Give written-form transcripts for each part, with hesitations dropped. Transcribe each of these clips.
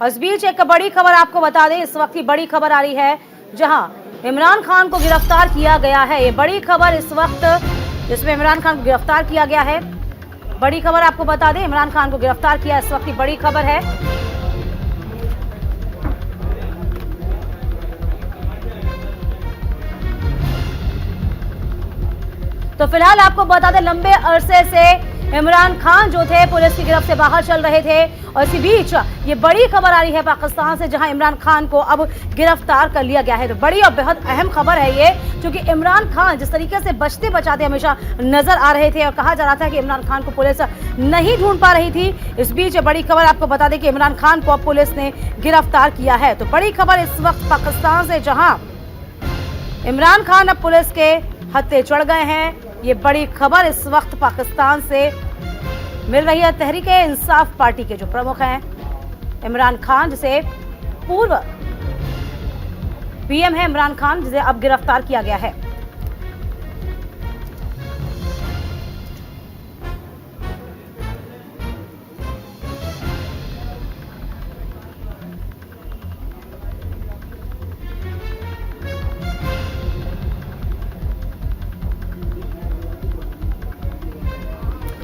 और इस बीच एक बड़ी खबर आपको बता दें, इस वक्त की बड़ी खबर आ रही है जहां इमरान खान को गिरफ्तार किया गया है। ये बड़ी खबर इस वक्त जिसमें इमरान खान को गिरफ्तार किया गया है। बड़ी खबर आपको बता दें, इमरान खान को गिरफ्तार किया इस वक्त की बड़ी खबर है। तो फिलहाल आपको बता दें, लंबे अरसे से इमरान खान जो थे पुलिस की गिरफ्त से बाहर चल रहे थे और इसी बीच ये बड़ी खबर आ रही है पाकिस्तान से, जहां इमरान खान को अब गिरफ्तार कर लिया गया है। तो बड़ी और बेहद अहम खबर है ये, क्योंकि इमरान खान जिस तरीके से बचते बचाते हमेशा नजर आ रहे थे और कहा जा रहा था कि इमरान खान को पुलिस नहीं ढूंढ पा रही थी। इस बीच बड़ी खबर आपको बता दें कि इमरान खान को अब पुलिस ने गिरफ्तार किया है। तो बड़ी खबर इस वक्त पाकिस्तान से, जहां इमरान खान अब पुलिस के हत्थे चढ़ गए हैं। ये बड़ी खबर इस वक्त पाकिस्तान से मिल रही है। तहरीक-ए-इंसाफ पार्टी के जो प्रमुख हैं इमरान खान, जिसे पूर्व पीएम है इमरान खान, जिसे अब गिरफ्तार किया गया है।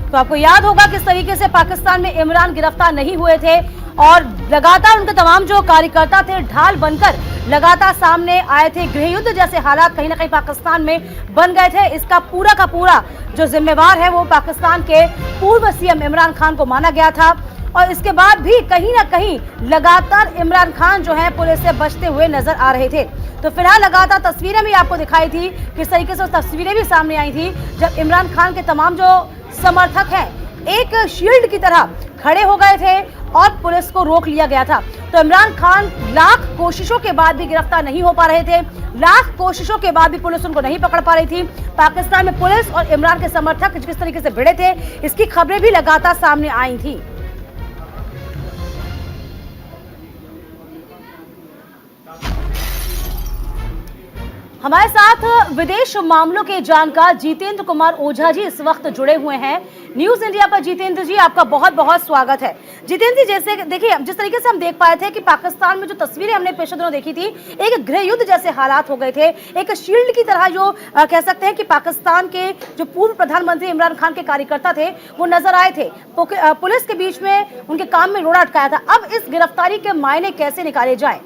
तो आपको याद होगा किस तरीके से पाकिस्तान में इमरान गिरफ्तार नहीं हुए थे और लगातार उनके तमाम जो कार्यकर्ता थे ढाल बनकर लगातार सामने आए थे। गृह युद्ध जैसे हालात कहीं ना कहीं पाकिस्तान में बन गए थे। इसका पूरा का पूरा जो जिम्मेवार है वो पाकिस्तान के पूर्व सीएम इमरान खान को माना गया था। और इसके बाद भी कहीं ना कहीं लगातार इमरान खान जो है पुलिस से बचते हुए नजर आ रहे थे। तो फिलहाल लगातार तस्वीरें भी आपको दिखाई थी, किस तरीके से तस्वीरें भी सामने आई थी जब इमरान खान के तमाम जो समर्थक हैं एक शील्ड की तरह खड़े हो गए थे और पुलिस को रोक लिया गया था। तो इमरान खान लाख कोशिशों के बाद भी गिरफ्तार नहीं हो पा रहे थे, लाख कोशिशों के बाद भी पुलिस उनको नहीं पकड़ पा रही थी। पाकिस्तान में पुलिस और इमरान के समर्थक किस तरीके से भिड़े थे, इसकी खबरें भी लगातार सामने आई थी। हमारे साथ विदेश मामलों के जानकार जितेंद्र कुमार ओझा जी इस वक्त जुड़े हुए हैं न्यूज इंडिया पर। जितेंद्र जी, आपका बहुत बहुत स्वागत है। जितेंद्र जी, जैसे देखिए, जिस तरीके से हम देख पाए थे कि पाकिस्तान में जो तस्वीरें हमने पिछले दिनों देखी थी, एक गृह युद्ध जैसे हालात हो गए थे। एक शील्ड की तरह जो कह सकते हैं कि पाकिस्तान के जो पूर्व प्रधानमंत्री इमरान खान के कार्यकर्ता थे वो नजर आए थे। पुलिस के बीच में उनके काम में रोड़ा अटकाया था। अब इस गिरफ्तारी के मायने कैसे निकाले जाए?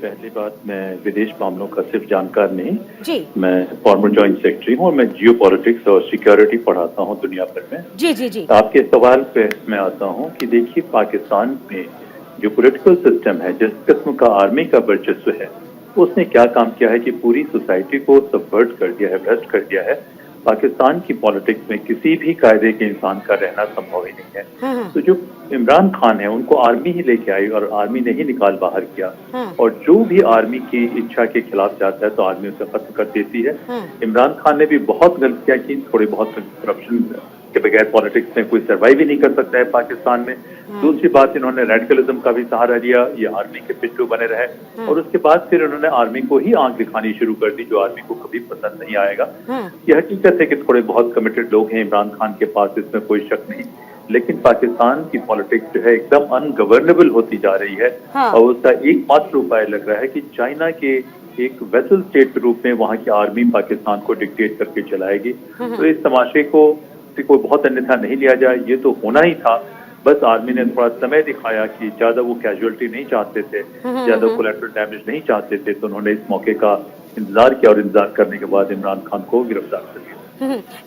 पहली बात, मैं विदेश मामलों का सिर्फ जानकार नहीं जी, मैं फॉर्मर जॉइंट सेक्रेटरी हूँ और मैं जियो पॉलिटिक्स और सिक्योरिटी पढ़ाता हूँ दुनिया भर में। जी जी जी। आपके सवाल पे मैं आता हूँ कि देखिए, पाकिस्तान में जो पॉलिटिकल सिस्टम है, जिस किस्म का आर्मी का वर्चस्व है, उसने क्या काम किया है कि पूरी सोसाइटी को सबवर्ट कर दिया है, भ्रष्ट कर दिया है। पाकिस्तान की पॉलिटिक्स में किसी भी कायदे के इंसान का रहना संभव ही नहीं है। तो जो इमरान खान है उनको आर्मी ही लेके आई और आर्मी ने ही निकाल बाहर किया। और जो भी आर्मी की इच्छा के खिलाफ जाता है तो आर्मी उसे खत्म कर देती है। इमरान खान ने भी बहुत गलतियां की, थोड़ी बहुत करप्शन के बगैर पॉलिटिक्स में कोई सर्वाइव ही नहीं कर सकता है पाकिस्तान में। दूसरी बात, इन्होंने रेडिकलिज्म का भी सहारा लिया, ये आर्मी के पिट्ठू बने रहे और उसके बाद फिर उन्होंने आर्मी को ही आंख दिखानी शुरू कर दी, जो आर्मी को कभी पसंद नहीं आएगा। यह हकीकत है कि थोड़े बहुत कमिटेड लोग हैं इमरान खान के पास, इसमें कोई शक नहीं। लेकिन पाकिस्तान की पॉलिटिक्स जो है एकदम अनगवर्नेबल होती जा रही है। और उसका एकमात्र उपाय लग रहा है कि चाइना के एक वेसल स्टेट के रूप में वहां की आर्मी पाकिस्तान को डिक्टेट करके चलाएगी। तो इस तमाशे को कोई बहुत अन्यथा नहीं लिया जाए, ये तो होना ही था। बस आर्मी ने थोड़ा समय दिखाया कि ज्यादा वो कैजुअलिटी नहीं चाहते थे, ज्यादा कोलैटरल डैमेज नहीं चाहते थे, तो उन्होंने इस मौके का इंतजार किया और इंतजार करने के बाद इमरान खान को गिरफ्तार कर लिया।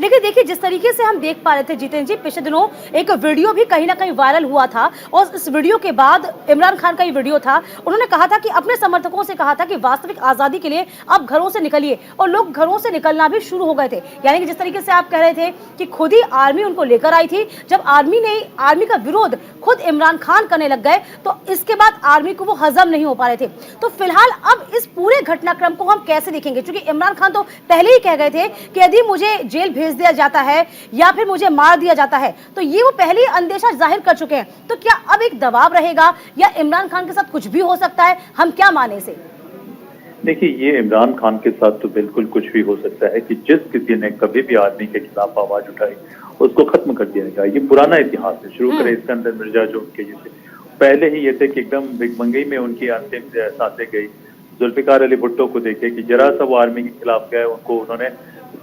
लेकिन देखिए, जिस तरीके से हम देख पा रहे थे जितेंद्र जी, पिछले दिनों एक वीडियो भी कहीं ना कहीं वायरल हुआ था और इस वीडियो के बाद इमरान खान का ये वीडियो था, उन्होंने कहा था कि अपने समर्थकों से कहा था कि वास्तविक आजादी के लिए आप घरों से निकलिए, और लोग घरों से निकलना भी शुरू हो गए थे। यानी कि जिस तरीके से आप कह रहे थे कि खुद ही आर्मी उनको लेकर आई थी, जब आर्मी का विरोध खुद इमरान खान करने लग गए तो इसके बाद आर्मी को वो हजम नहीं हो पा रहे थे। तो फिलहाल अब इस पूरे घटनाक्रम को हम कैसे देखेंगे? क्योंकि इमरान खान तो पहले ही कह गए थे कि यदि मुझे जेल भेज दिया जाता है या फिर मुझे मार दिया जाता है, तो ये वो पहले ही अंदेशा जाहिर कर चुके हैं। तो क्या अब एक दबाव रहेगा या इमरान खान के साथ कुछ भी हो सकता है? हम क्या माने से? देखिए, ये इमरान खान के साथ तो बिल्कुल कुछ भी हो सकता है कि जिस किसी ने कभी भी आर्मी के खिलाफ आवाज उठाई उसको खत्म कर दिया जाएगा। ये पुराना इतिहास है, शुरू करें सिकंदर मिर्जा जो उनके जैसे, पहले ही ये थे कि एकदम भिगमंगई में उनकी अंतिम सांसें गई। जुल्फिकार अली भुट्टो को देखे कि जरा सा वो आर्मी के खिलाफ गए, उनको उन्होंने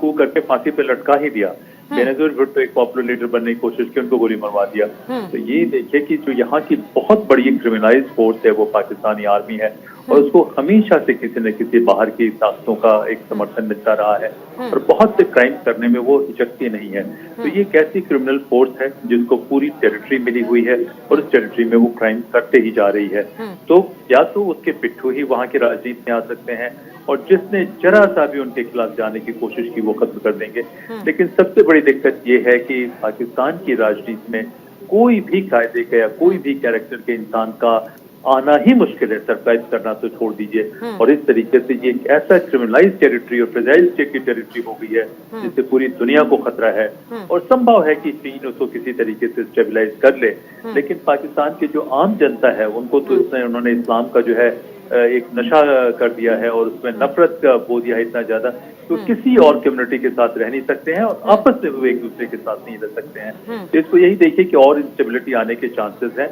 कू करके फांसी पे लटका ही दिया। बेनजीर भुट्टो एक पॉपुलर लीडर बनने की कोशिश की, उनको गोली मरवा दिया। तो ये देखिए कि जो यहाँ की बहुत बड़ी क्रिमिनलाइज फोर्स है वो पाकिस्तानी आर्मी है, और उसको हमेशा से किसी न किसी बाहर की ताकतों का एक समर्थन मिलता रहा है, और बहुत से क्राइम करने में वो हिचकती नहीं है। तो ये एक ऐसी क्रिमिनल फोर्स है जिसको पूरी टेरिटरी मिली हुई है, और उस टेरिटरी में वो क्राइम करते ही जा रही है। तो या तो उसके पिट्ठू ही वहाँ की राजनीति में आ सकते हैं, और जिसने जरा सा भी उनके खिलाफ जाने की कोशिश की वो खत्म कर देंगे। लेकिन सबसे बड़ी दिक्कत ये है कि पाकिस्तान की राजनीति में कोई भी कायदे का या कोई भी कैरेक्टर के इंसान का आना ही मुश्किल है, सरप्राइज करना तो छोड़ दीजिए। और इस तरीके से ये एक ऐसा क्रिमिनलाइज टेरिटरी और फ्रेजाइल स्टेट की टेरिटरी हो गई है जिससे पूरी दुनिया को खतरा है, और संभव है कि चीन उसको किसी तरीके से स्टेबलाइज कर ले। लेकिन पाकिस्तान की जो आम जनता है उनको तो उन्होंने इस्लाम का जो है एक नशा कर दिया है, और उसमें नफरत का बो दिया है इतना ज्यादा, तो किसी और कम्युनिटी के साथ रह नहीं सकते हैं, और आपस में वो एक दूसरे के साथ नहीं रह सकते हैं। तो इसको यही देखिए कि और इंस्टेबिलिटी आने के चांसेस हैं,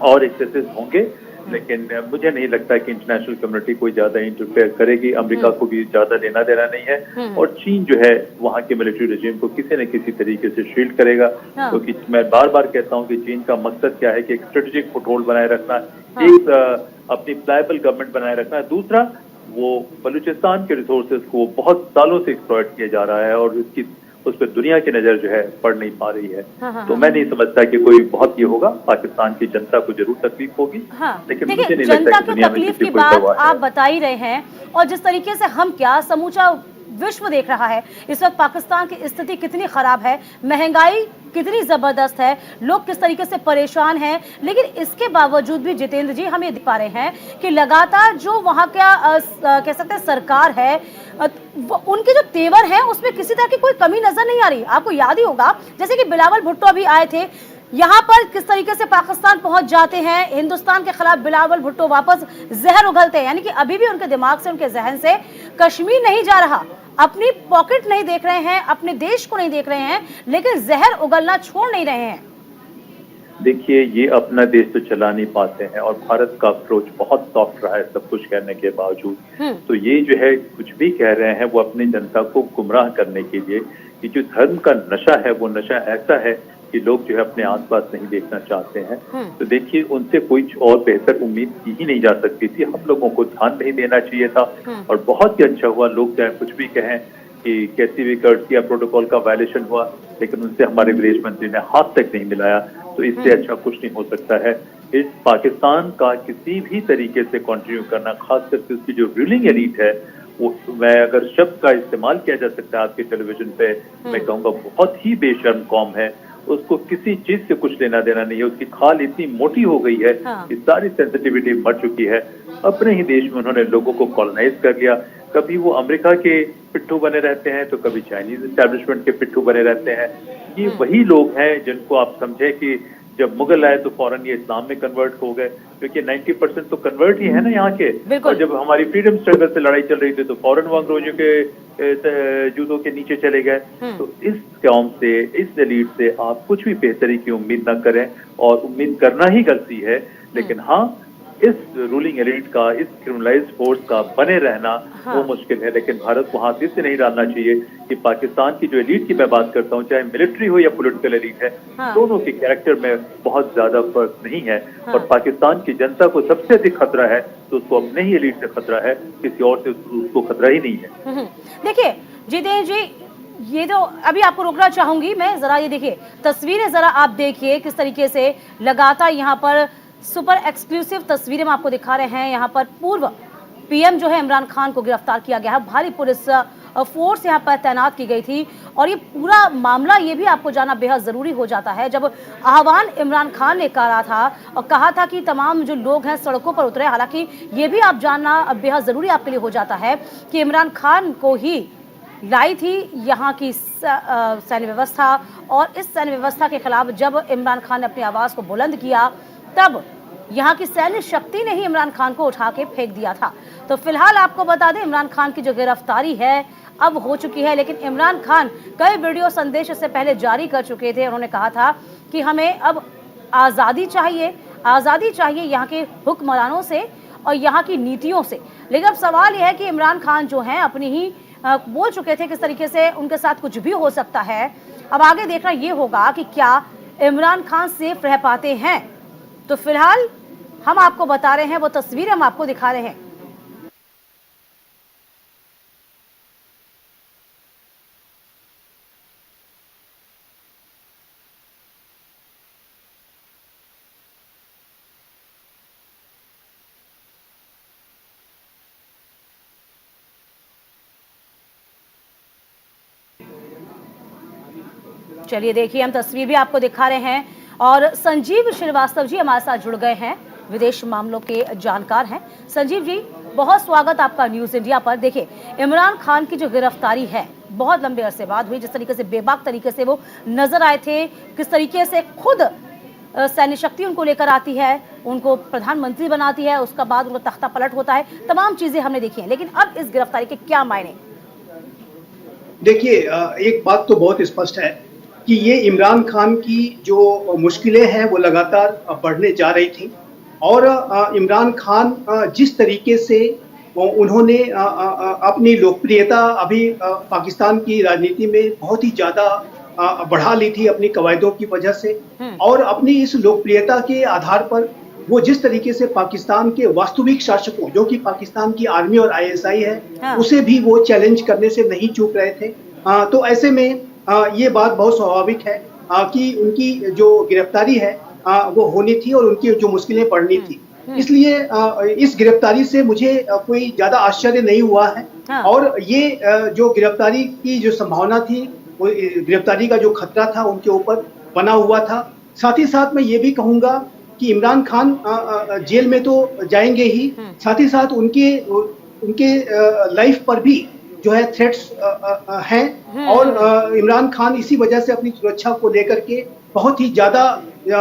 और एक्सेसेस होंगे। लेकिन मुझे नहीं लगता कि इंटरनेशनल कम्युनिटी कोई ज्यादा इंटरफेयर करेगी। अमेरिका को भी ज्यादा लेना देना नहीं है, और चीन जो है वहाँ के मिलिट्री रेजिम को किसी न किसी तरीके से शील्ड करेगा। क्योंकि मैं बार बार कहता हूँ कि चीन का मकसद क्या है कि एक स्ट्रेटेजिक फुटहोल्ड बनाए रखना, एक अपनी प्लायबल गवर्नमेंट बनाए रखना है, दूसरा वो बलूचिस्तान के रिसोर्सेज को बहुत सालों से एक्सप्लॉइट किया जा रहा है, और इसकी उस पर दुनिया की नजर जो है पड़ नहीं पा रही है। तो मैं नहीं समझता कि कोई बहुत ये होगा। पाकिस्तान की जनता को जरूर तकलीफ होगी, लेकिन मुझे नहीं लगता कि दुनिया में तकलीफ की बात आप बता ही रहे हैं, और जिस तरीके से हम क्या समूचा विश्व देख रहा है इस वक्त, पाकिस्तान की स्थिति कितनी खराब है, महंगाई कितनी जबरदस्त है, लोग किस तरीके से परेशान हैं। लेकिन इसके बावजूद भी जितेंद्र जी हम ये देख पा रहे हैं कि लगातार जो वहां का कह सकते हैं सरकार है, उनके जो तेवर है उसमें किसी तरह की कोई कमी नजर नहीं आ रही। आपको याद ही होगा जैसे कि बिलावल भुट्टो अभी आए थे यहाँ पर, किस तरीके से पाकिस्तान पहुंच जाते हैं, हिंदुस्तान के खिलाफ बिलावल भुट्टो वापस जहर उगलते हैं। यानी कि अभी भी उनके दिमाग से, उनके जहन से कश्मीर नहीं जा रहा, अपनी पॉकेट नहीं देख रहे हैं, अपने देश को नहीं देख रहे हैं, लेकिन जहर उगलना छोड़ नहीं रहे हैं। देखिए, ये अपना देश तो चला नहीं पाते हैं, और भारत का अप्रोच बहुत सॉफ्ट रहा है सब कुछ कहने के बावजूद। तो ये जो है कुछ भी कह रहे हैं वो अपनी जनता को गुमराह करने के लिए, कि जो धर्म का नशा है वो नशा ऐसा है कि लोग जो है अपने आसपास नहीं देखना चाहते हैं। तो देखिए, उनसे कोई और बेहतर उम्मीद की ही नहीं जा सकती थी। हम लोगों को ध्यान नहीं देना चाहिए था, और बहुत ही अच्छा हुआ लोग चाहे कुछ भी कहें कि कैसी भी कर्टसी प्रोटोकॉल का वायलेशन हुआ, लेकिन उनसे हमारे विदेश मंत्री ने हाथ तक नहीं मिलाया। तो इससे अच्छा कुछ नहीं हो सकता है। इस पाकिस्तान का किसी भी तरीके से कंटिन्यू करना, खास करके उसकी जो रूलिंग एलीट है, वो मैं अगर शब्द का इस्तेमाल किया जा सकता है आपके टेलीविजन पे, मैं कहूँगा बहुत ही बेशर्म कौम है। उसको किसी चीज से कुछ लेना देना नहीं है। उसकी खाल इतनी मोटी हो गई है कि सारी सेंसिटिविटी मर चुकी है। अपने ही देश में उन्होंने लोगों को कॉलोनाइज कर लिया। कभी वो अमेरिका के पिट्ठू बने रहते हैं, तो कभी चाइनीज एस्टैब्लिशमेंट के पिट्ठू बने रहते हैं। ये वही लोग हैं जिनको आप समझे कि जब मुगल आए तो फौरन ये इस्लाम में कन्वर्ट हो गए, क्योंकि 90% तो कन्वर्ट ही है ना यहाँ के। और जब हमारी फ्रीडम स्ट्रगल से लड़ाई चल रही थी तो फौरन वो अंग्रेजों के जूतों के नीचे चले गए। तो इस कौम से, इस एलीट से आप कुछ भी बेहतरी की उम्मीद न करें, और उम्मीद करना ही गलती है। लेकिन हाँ, इस रूलिंग एलीट का, इस क्रिमिनलाइज्ड फोर्स का बने रहना वो मुश्किल है। लेकिन भारत को हाथ इससे नहीं डालना चाहिए कि पाकिस्तान की जो एलीट की मैं बात करता हूँ, चाहे मिलिट्री हो या पॉलिटिकल एलीट है, दोनों के कैरेक्टर में बहुत ज्यादा फर्क नहीं है। और पाकिस्तान की जनता को सबसे अधिक खतरा है तो उसको अपने ही एलीट से खतरा है, किसी और से उसको खतरा ही नहीं है। देखिए जितेंद्र जी, ये तो अभी आपको रोकना चाहूंगी मैं, जरा ये देखिए तस्वीरें, जरा आप देखिए किस तरीके से लगातार यहाँ पर सुपर एक्सक्लूसिव तस्वीरें हम आपको दिखा रहे हैं। यहाँ पर पूर्व पीएम जो है इमरान खान को गिरफ्तार किया गया है, भारी पुलिस फोर्स यहाँ पर तैनात की गई थी। और ये पूरा मामला ये भी आपको जानना बेहद जरूरी हो जाता है, जब आह्वान इमरान खान ने करा था और कहा था कि तमाम जो लोग हैं सड़कों पर उतरे। हालांकि ये भी आप जानना बेहद जरूरी आपके लिए हो जाता है कि इमरान खान को ही लाई थी यहाँ की सैन्य व्यवस्था, और इस सैन्य व्यवस्था के खिलाफ जब इमरान खान ने अपनी आवाज को बुलंद किया, तब यहाँ की सैन्य शक्ति ने ही इमरान खान को उठा के फेंक दिया था। तो फिलहाल आपको बता दें, इमरान खान की जो गिरफ्तारी है अब हो चुकी है, लेकिन इमरान खान कई वीडियो संदेश इससे पहले जारी कर चुके थे। उन्होंने कहा था कि हमें अब आज़ादी चाहिए, आज़ादी चाहिए यहाँ के हुक्मरानों से और यहाँ की नीतियों से। लेकिन अब सवाल यह है कि इमरान खान जो हैं अपनी ही बोल चुके थे किस तरीके से उनके साथ कुछ भी हो सकता है। अब आगे देखना ये होगा कि क्या इमरान खान सेफ रह पाते हैं। तो फिलहाल हम आपको बता रहे हैं, वो तस्वीरें हम आपको दिखा रहे हैं। चलिए देखिए, हम तस्वीर भी आपको दिखा रहे हैं और संजीव श्रीवास्तव जी हमारे साथ जुड़ गए हैं, विदेश मामलों के जानकार हैं। संजीव जी, बहुत स्वागत आपका न्यूज़ इंडिया पर। देखिए, इमरान खान की जो गिरफ्तारी है बहुत लंबे अरसे बाद हुई, जिस तरीके से बेबाक तरीके से वो नजर आए थे, किस तरीके से खुद सैन्य शक्ति उनको लेकर आती है, उनको प्रधानमंत्री बनाती है, उसका बाद उनको तख्ता पलट होता है, तमाम चीजें हमने देखी हैं। लेकिन अब इस गिरफ्तारी के क्या मायने? देखिए, एक बात तो बहुत स्पष्ट है कि ये इमरान खान की जो मुश्किलें हैं वो लगातार बढ़ने जा रही थी और इमरान खान जिस तरीके से उन्होंने अपनी लोकप्रियता अभी पाकिस्तान की राजनीति में बहुत ही ज़्यादा बढ़ा ली थी अपनी कवायदों की वजह से, और अपनी इस लोकप्रियता के आधार पर वो जिस तरीके से पाकिस्तान के वास्तविक शासकों, जो कि पाकिस्तान की आर्मी और आईएसआई है, उसे भी वो चैलेंज करने से नहीं चूक रहे थे। तो ऐसे में ये बात बहुत स्वाभाविक है कि उनकी जो गिरफ्तारी है वो होनी थी और उनकी जो मुश्किलें बढ़नी थी। इसलिए इस गिरफ्तारी से मुझे कोई ज्यादा आश्चर्य नहीं हुआ है। और ये जो गिरफ्तारी की जो संभावना थी, वो गिरफ्तारी का जो खतरा था उनके ऊपर बना हुआ था। साथ ही साथ मैं ये भी कहूंगा कि इमरान खान जेल में तो जाएंगे ही, साथ ही साथ उनके लाइफ पर भी जो है थ्रेट्स हैं और इमरान खान इसी वजह से अपनी सुरक्षा को लेकर के बहुत ही ज्यादा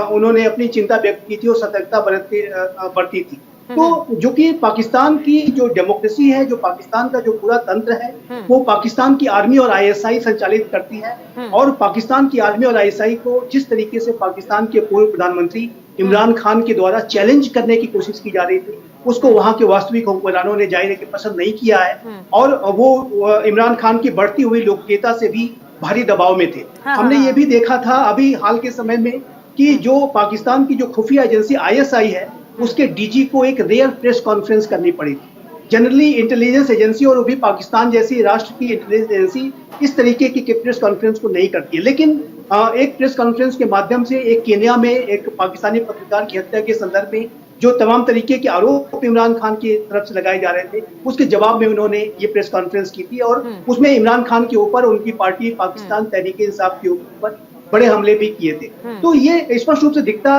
उन्होंने अपनी चिंता व्यक्त की थी और सतर्कता बरती थी। तो जो कि पाकिस्तान की जो डेमोक्रेसी है, जो पाकिस्तान का जो पूरा तंत्र है, वो पाकिस्तान की आर्मी और आईएसआई संचालित करती है। और पाकिस्तान की आर्मी और आईएसआई को जिस तरीके से पाकिस्तान के पूर्व प्रधानमंत्री इमरान खान के द्वारा चैलेंज करने की कोशिश की जा रही थी, उसको वहां के वास्तविक हुक्मरानों ने जाहिर है कि पसंद नहीं किया है और वो इमरान खान की बढ़ती हुई लोकप्रियता से भी भारी दबाव में थे। हमने ये भी देखा था अभी हाल के समय में कि जो पाकिस्तान की जो खुफिया एजेंसी आईएसआई है, उसके डीजी को एक रेयर प्रेस कॉन्फ्रेंस करनी पड़ी थी। जनरली इंटेलिजेंस एजेंसी और वो भी पाकिस्तान जैसी राष्ट्र की इंटेलिजेंस एजेंसी इस तरीके की प्रेस कॉन्फ्रेंस को नहीं करती है। लेकिन एक प्रेस कॉन्फ्रेंस के माध्यम से एक केन्या में एक पाकिस्तानी पत्रकार की हत्या के संदर्भ में जो तमाम तरीके के आरोप इमरान खान की तरफ से लगाए जा रहे थे, उसके जवाब में उन्होंने ये प्रेस कॉन्फ्रेंस की थी और उसमें इमरान खान के ऊपर, उनकी पार्टी पाकिस्तान तहरीक इंसाफ के ऊपर बड़े हमले भी किए थे। तो ये स्पष्ट रूप से दिखता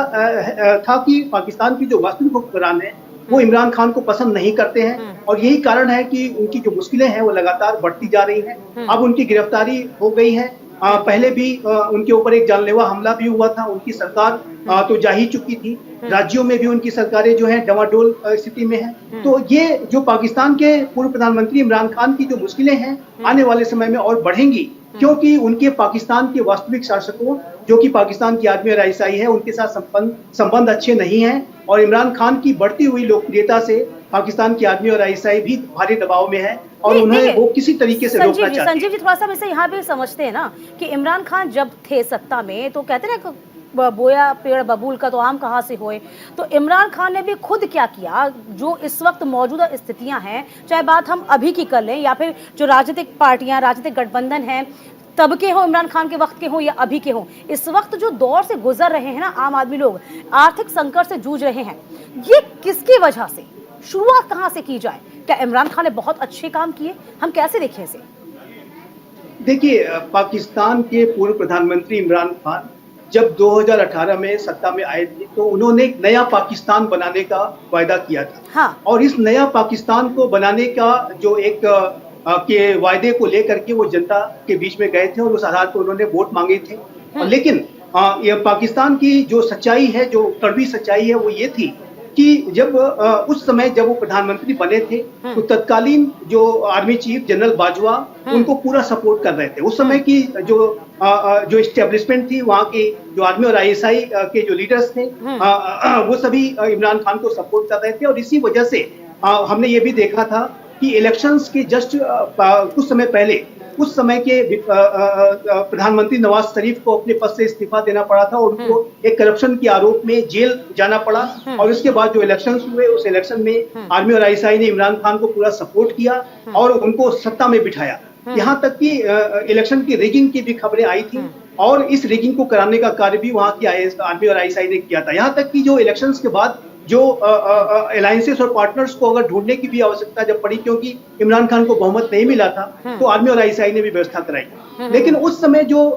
था कि पाकिस्तान की जो वास्तविक हुक्मरान है वो इमरान खान को पसंद नहीं करते हैं और यही कारण है कि उनकी जो मुश्किलें हैं वो लगातार बढ़ती जा रही हैं। अब उनकी गिरफ्तारी हो गई है, पहले भी उनके ऊपर एक जानलेवा हमला भी हुआ था, उनकी सरकार तो जा ही चुकी थी, राज्यों में भी उनकी सरकारें जो है डवाडोल स्थिति में है। तो ये जो पाकिस्तान के पूर्व प्रधानमंत्री इमरान खान की जो मुश्किलें हैं आने वाले समय में और बढ़ेंगी, क्योंकि उनके पाकिस्तान के वास्तविक शासकों, जो कि पाकिस्तान की आर्मी और आईएसआई है, उनके साथ संबंध अच्छे नहीं हैं और इमरान खान की बढ़ती हुई लोकप्रियता से पाकिस्तान की आर्मी और आईएसआई भी भारी दबाव में है और उन्हें वो किसी तरीके से रोकना चाहते हैं। संजीव जी, थोड़ा सा वैसे यहाँ भी समझते हैं ना कि इमरान खान जब थे सत्ता में तो कहते हैं ना, बोया पेड़ बबूल का तो आम कहाँ से होए। तो इमरान खान ने भी खुद क्या किया, जो इस वक्त मौजूदा स्थितियां हैं, चाहे बात हम अभी की कर लें या फिर जो राजनीतिक पार्टियां, राजनीतिक गठबंधन हैं, तब के हो, इमरान खान के वक्त के हो या अभी के हो, इस वक्त जो दौर से गुजर रहे हैं ना आम आदमी लोग, आर्थिक संकट से जूझ रहे हैं, ये किसकी वजह से, शुरुआत कहां से की जाए? क्या इमरान खान ने बहुत अच्छे काम किए? हम कैसे देखें इसे? देखिए, पाकिस्तान के पूर्व प्रधानमंत्री इमरान खान जब 2018 में सत्ता में आए थे तो उन्होंने एक नया पाकिस्तान बनाने का वायदा किया था। और इस नया पाकिस्तान को बनाने का जो एक के वायदे को लेकर के वो जनता के बीच में गए थे और उस आधार पर उन्होंने वोट मांगे थे। लेकिन ये पाकिस्तान की जो सच्चाई है, जो कड़वी सच्चाई है, वो ये थी कि जब उस समय जब वो प्रधानमंत्री बने थे तो तत्कालीन जो आर्मी चीफ जनरल बाजवा उनको पूरा सपोर्ट कर रहे थे। उस समय की जो जो एस्टेब्लिशमेंट थी, वहाँ के जो आर्मी और आईएसआई के जो लीडर्स थे, वो सभी इमरान खान को सपोर्ट कर रहे थे। और इसी वजह से हमने ये भी देखा था कि इलेक्शंस के जस्ट कुछ समय पहले उस समय के प्रधानमंत्री नवाज शरीफ को अपने पद से इस्तीफा देना पड़ा था और उनको एक करप्शन के आरोप में जेल जाना पड़ा। और उसके बाद जो इलेक्शंस हुए, उस इलेक्शन में आर्मी और आईएसआई ने इमरान खान को पूरा सपोर्ट किया और उनको सत्ता में बिठाया। यहाँ तक कि इलेक्शन की रिगिंग की भी खबरें आई थी और इस रिगिंग को कराने का कार्य भी वहाँ की आर्मी और आईएसआई ने किया था। यहाँ तक कि जो इलेक्शंस के बाद जो अलायंसेस और पार्टनर्स को अगर ढूंढने की भी आवश्यकता जब पड़ी, क्योंकि इमरान खान को बहुमत नहीं मिला था, तो आर्मी और आईएसआई ने भी व्यवस्था कराई। लेकिन उस समय जो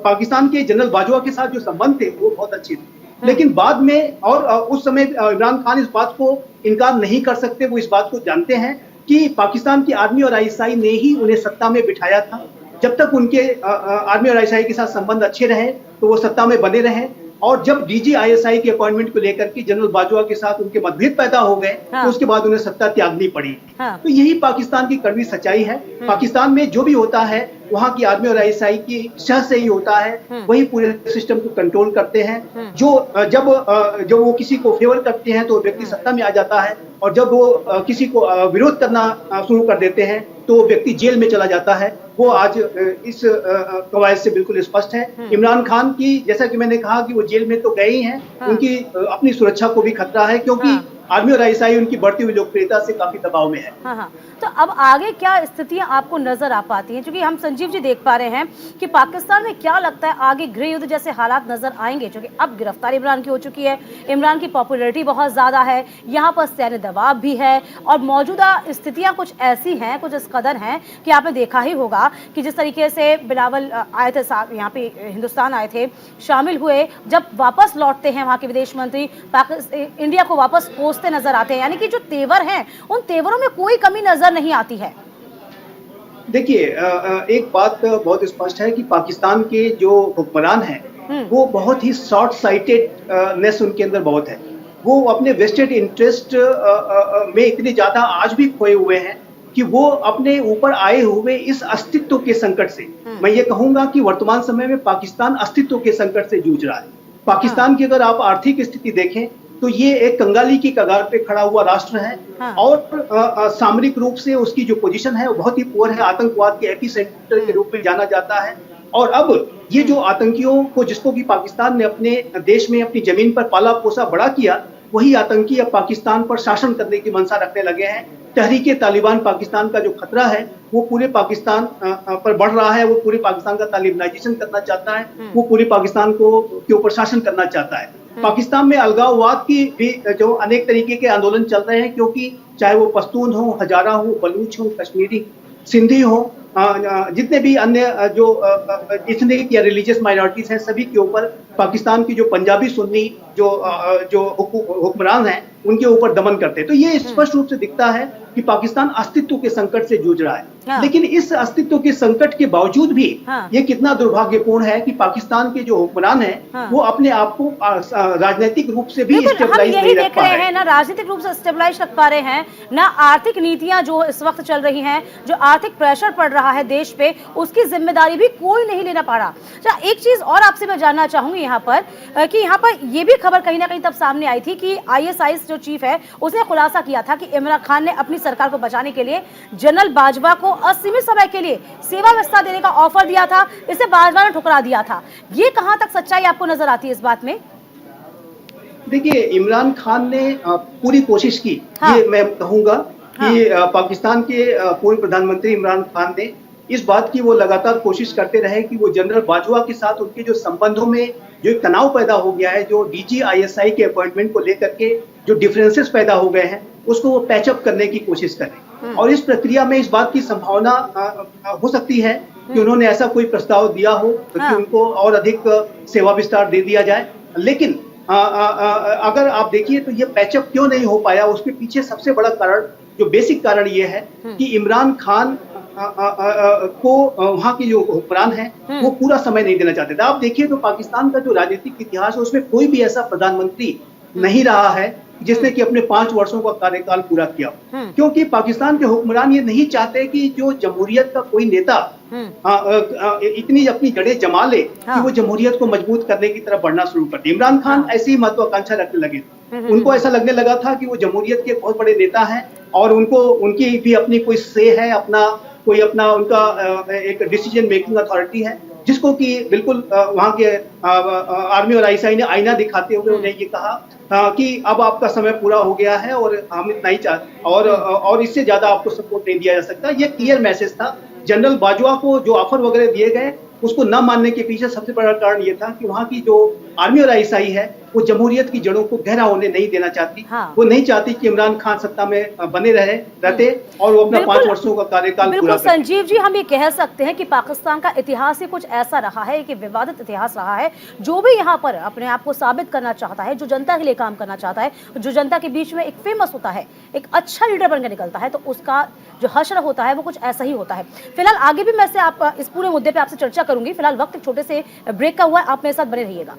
पाकिस्तान के जनरल बाजवा के साथ जो संबंध थे वो बहुत अच्छे थे। लेकिन बाद में और उस समय इमरान खान इस बात को इनकार नहीं कर सकते, वो इस बात को जानते हैं कि पाकिस्तान की आर्मी और आईएसआई ने ही उन्हें सत्ता में बिठाया था। जब तक उनके आर्मी और आईएसआई के साथ संबंध अच्छे रहे तो वो सत्ता में बने रहे। और जब डीजी आईएसआई के अपॉइंटमेंट को लेकर के जनरल बाजवा के साथ उनके मतभेद पैदा हो गए, तो उसके बाद उन्हें सत्ता त्यागनी पड़ी। तो यही पाकिस्तान की कड़वी सच्चाई है। पाकिस्तान में जो भी होता है वहाँ की आर्मी और आईएसआई की शह से ही होता है, वही पूरे सिस्टम को कंट्रोल करते हैं। जब वो किसी को फेवर करते हैं तो व्यक्ति सत्ता में आ जाता है, और जब वो किसी को विरोध करना शुरू कर देते हैं तो व्यक्ति जेल में चला जाता है। वो आज इस कवायद से बिल्कुल स्पष्ट है। इमरान खान की, जैसा कि मैंने कहा कि वो जेल में तो गए ही हैं, उनकी अपनी सुरक्षा को भी खतरा है, क्योंकि आर्मी और आईएसआई उनकी बढ़ती हुई लोकप्रियता से काफी दबाव में है। तो अब आगे क्या स्थितियां आपको नजर आ पाती हैं, क्योंकि हम संजीव जी देख पा रहे हैं कि पाकिस्तान में क्या लगता है आगे गृह युद्ध जैसे हालात नजर आएंगे, क्योंकि अब गिरफ्तारी इमरान की हो चुकी है, इमरान की पॉपुलैरिटी बहुत ज्यादा है, यहाँ पर सैन्य दबाव भी है, और मौजूदा स्थितियां कुछ ऐसी हैं, कुछ इस कदर हैं कि आपने देखा ही होगा कि जिस तरीके से बिलावल आए थे यहाँ पे हिंदुस्तान आए थे, शामिल हुए, जब वापस लौटते हैं वहाँ के विदेश मंत्री इंडिया को वापस कोसते नजर आते हैं, यानी कि जो तेवर हैं उन तेवरों में कोई कमी नजर नहीं आती है। देखिए, एक बात बहुत स्पष्ट है कि पाकिस्तान के जो हुक्मरान हैं वो बहुत ही शॉर्ट साइटेडनेस उनके अंदर बहुत है। वो अपने वेस्टेड इंटरेस्ट में इतने ज्यादा आज भी खोए हुए हैं कि वो अपने ऊपर आए हुए इस अस्तित्व के संकट से, मैं ये कहूंगा कि वर्तमान समय में पाकिस्तान अस्तित्व के संकट से जूझ रहा है। पाकिस्तान की अगर आप आर्थिक स्थिति देखें तो ये एक कंगाली की कगार पे खड़ा हुआ राष्ट्र है, और सामरिक रूप से उसकी जो पोजीशन है वो बहुत ही पुअर है। आतंकवाद के एपी सेंटर के रूप में जाना जाता है। और अब ये जो आतंकियों को, जिसको कि पाकिस्तान ने अपने देश में अपनी जमीन पर पाला पोसा बड़ा किया, वही आतंकी अब पाकिस्तान पर शासन करने की मंशा रखने लगे हैं। तहरीके तालिबान पाकिस्तान का जो खतरा है वो पूरे पाकिस्तान पर बढ़ रहा है। वो पूरे पाकिस्तान का तालिबानाइजेशन करना चाहता है, वो पूरे पाकिस्तान के ऊपर शासन करना चाहता है। पाकिस्तान में अलगाववाद की भी जो अनेक तरीके के आंदोलन चल रहे हैं, क्योंकि चाहे वो पश्तून हो, हजारा हो, बलूच हो, कश्मीरी, सिंधी हो, जितने भी अन्य जो इथनिक या रिलीजियस माइनॉरिटीज हैं, सभी के ऊपर पाकिस्तान की जो पंजाबी सुन्नी जो हुक्मरान हैं उनके ऊपर दमन करते हैं। तो ये स्पष्ट रूप से दिखता है कि पाकिस्तान अस्तित्व के संकट से जूझ रहा है। लेकिन इस अस्तित्व के संकट के बावजूद भी ये कितना दुर्भाग्यपूर्ण है कि पाकिस्तान के जो हुक्मरान हैं वो अपने आप को राजनीतिक रूप से भी स्टेबलाइज नहीं रख पा रहे हैं। ना राजनीतिक रूप से स्टेबलाइज रख पा रहे हैं, ना आर्थिक नीतियां जो इस वक्त चल रही हैं, जो आर्थिक प्रेशर पड़ रहा है देश पे, उसकी जिम्मेदारी भी कोई नहीं लेना पा रहा। अच्छा, एक चीज और आपसे मैं जानना चाहूंगी यहाँ पर कि यहाँ पर ये भी खबर कहीं ना कहीं तब सामने आई थी कि आईएसआई जो चीफ है उसने खुलासा किया था कि इमरान खान ने अपनी सरकार को बचाने के लिए जनरल बाजवा को असीमित समय के लिए सेवा व्यवस्था देने का ऑफर दिया था। इसे बाजवा ने ठुकरा दिया था। ये कहां तक सच्चाई आपको नजर आती है इस बात में? देखिए, इमरान खान ने पूरी कोशिश की, ये मैं कहूंगा कि पाकिस्तान के पूर्व प्रधानमंत्री इमरान खान ने इस बात की वो लगातार कोशिश करते रहे कि वो जनरल बाजवा के साथ उनके जो संबंधों में जो एक तनाव पैदा हो गया है, जो डीजी आईएसआई के अपॉइंटमेंट को लेकर के जो डिफरेंसेस पैदा हो गए हैं, उसको वो पैचअप करने की कोशिश करें। और इस प्रक्रिया में इस बात की संभावना हो सकती है कि उन्होंने ऐसा कोई प्रस्ताव दिया हो कि उनको और अधिक सेवा विस्तार दे दिया जाए। लेकिन अगर आप देखिए तो ये पैचअप क्यों नहीं हो पाया, उसके पीछे सबसे बड़ा कारण, जो बेसिक कारण ये है कि इमरान खान को वहाँ की जो हुक्मरान है वो पूरा समय नहीं देना चाहते थे। आप देखिए तो पाकिस्तान का जो राजनीतिक इतिहास है उसमें कोई भी ऐसा प्रधानमंत्री नहीं रहा है जिसने कि अपने 5 वर्षों का कार्यकाल पूरा किया। हम्म। क्योंकि पाकिस्तान के हुक्मरान ये नहीं चाहते कि जो जमहूरियत का कोई नेता इतनी अपनी जड़ें जमा ले कि वो जमहूरियत को मजबूत करने की तरफ बढ़ना शुरू कर दे। इमरान खान ऐसी महत्वाकांक्षा रखने लगे। उनको ऐसा लगने लगा था कि वो जमहूरियत के बहुत बड़े नेता हैं और उनकी भी अपनी कोई से है, अपना उनका एक डिसीजन मेकिंग अथॉरिटी है, जिसको कि बिल्कुल वहां के आर्मी और आईएसआई ने आईना दिखाते हुए उन्हें ये कहा कि अब आपका समय पूरा हो गया है और हम इतना ही और इससे ज्यादा आपको सपोर्ट नहीं दिया जा सकता। ये क्लियर मैसेज था। जनरल बाजवा को जो ऑफर वगैरह दिए गए उसको न मानने के पीछे सबसे बड़ा कारण ये था कि वहां की जो आर्मी और आईएसआई है वो जमहूरियत की जड़ों को गहरा होने नहीं देना चाहती। वो नहीं चाहती कि इमरान खान सत्ता में बने रहते और वो अपना 5 वर्षों का कार्यकाल पूरा करे। संजीव जी, हम ये कह सकते हैं कि पाकिस्तान का इतिहास ही कुछ ऐसा रहा है कि विवादित इतिहास रहा है। जो भी यहाँ पर अपने आप को साबित करना चाहता है, जो जनता के लिए काम करना चाहता है, जो जनता के बीच में एक फेमस होता है, एक अच्छा लीडर बनकर निकलता है, तो उसका जो हश्र होता है वो कुछ ऐसा ही होता है। फिलहाल आगे भी मैं इस पूरे मुद्दे पे आपसे चर्चा करूंगी। फिलहाल वक्त एक छोटे से ब्रेक का हुआ है, आप मेरे साथ बने रहिएगा।